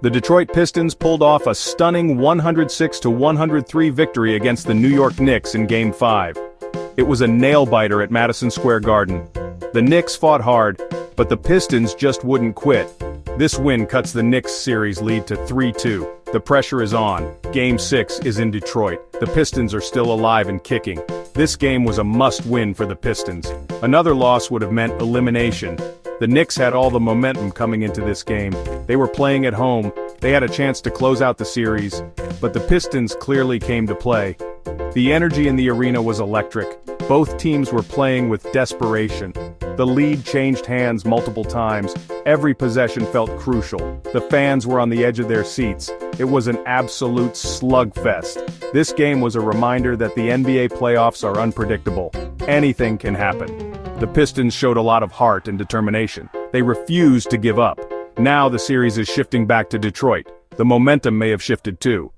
The Detroit Pistons pulled off a stunning 106-103 victory against the New York Knicks in Game 5. It was a nail-biter at Madison Square Garden. The Knicks fought hard, but the Pistons just wouldn't quit. This win cuts the Knicks series lead to 3-2. The pressure is on. Game 6 is in Detroit. The Pistons are still alive and kicking. This game was a must-win for the Pistons. Another loss would have meant elimination. The Knicks had all the momentum coming into this game. They were playing at home. They had a chance to close out the series, but the Pistons clearly came to play. The energy in the arena was electric. Both teams were playing with desperation. The lead changed hands multiple times. Every possession felt crucial. The fans were on the edge of their seats. It was an absolute slugfest. This game was a reminder that the NBA playoffs are unpredictable. Anything can happen. The Pistons showed a lot of heart and determination. They refused to give up. Now the series is shifting back to Detroit. The momentum may have shifted too.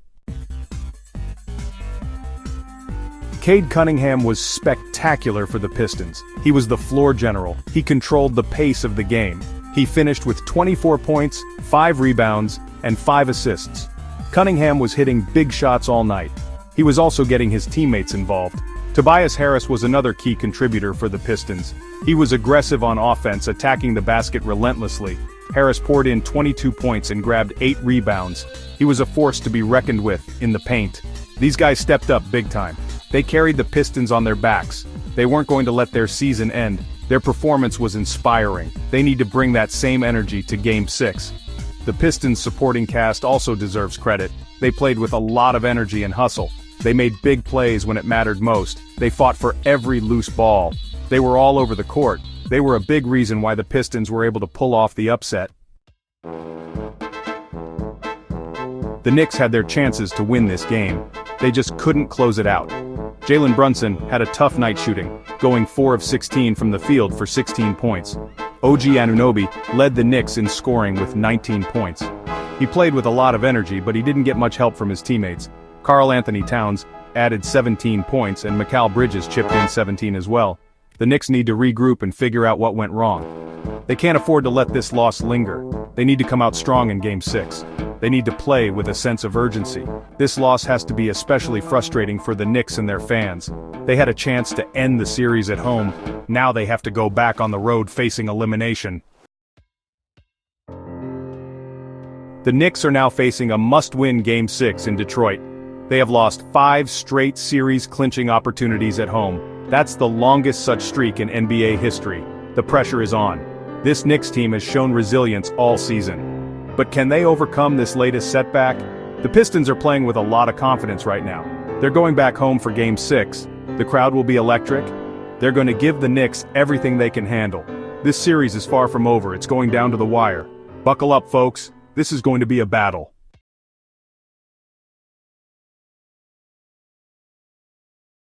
Cade Cunningham was spectacular for the Pistons. He was the floor general. He controlled the pace of the game. He finished with 24 points, 5 rebounds, and 5 assists. Cunningham was hitting big shots all night. He was also getting his teammates involved. Tobias Harris was another key contributor for the Pistons. He was aggressive on offense, attacking the basket relentlessly. Harris poured in 22 points and grabbed 8 rebounds. He was a force to be reckoned with in the paint. These guys stepped up big time. They carried the Pistons on their backs. They weren't going to let their season end. Their performance was inspiring. They need to bring that same energy to Game 6. The Pistons supporting cast also deserves credit. They played with a lot of energy and hustle. They made big plays when it mattered most. They fought for every loose ball. They were all over the court. They were a big reason why the Pistons were able to pull off the upset. The Knicks had their chances to win this game. They just couldn't close it out. Jalen Brunson had a tough night shooting, going 4 of 16 from the field for 16 points. OG Anunoby led the Knicks in scoring with 19 points. He played with a lot of energy, but he didn't get much help from his teammates. Karl Anthony Towns added 17 points and Mikal Bridges chipped in 17 as well. The Knicks need to regroup and figure out what went wrong. They can't afford to let this loss linger. They need to come out strong in Game 6. They need to play with a sense of urgency. This loss has to be especially frustrating for the Knicks and their fans. They had a chance to end the series at home. Now they have to go back on the road facing elimination. The Knicks are now facing a must-win Game 6 in Detroit. They have lost 5 straight series-clinching opportunities at home. That's the longest such streak in NBA history. The pressure is on. This Knicks team has shown resilience all season. But can they overcome this latest setback? The Pistons are playing with a lot of confidence right now. They're going back home for Game 6. The crowd will be electric. They're going to give the Knicks everything they can handle. This series is far from over. It's going down to the wire. Buckle up, folks. This is going to be a battle.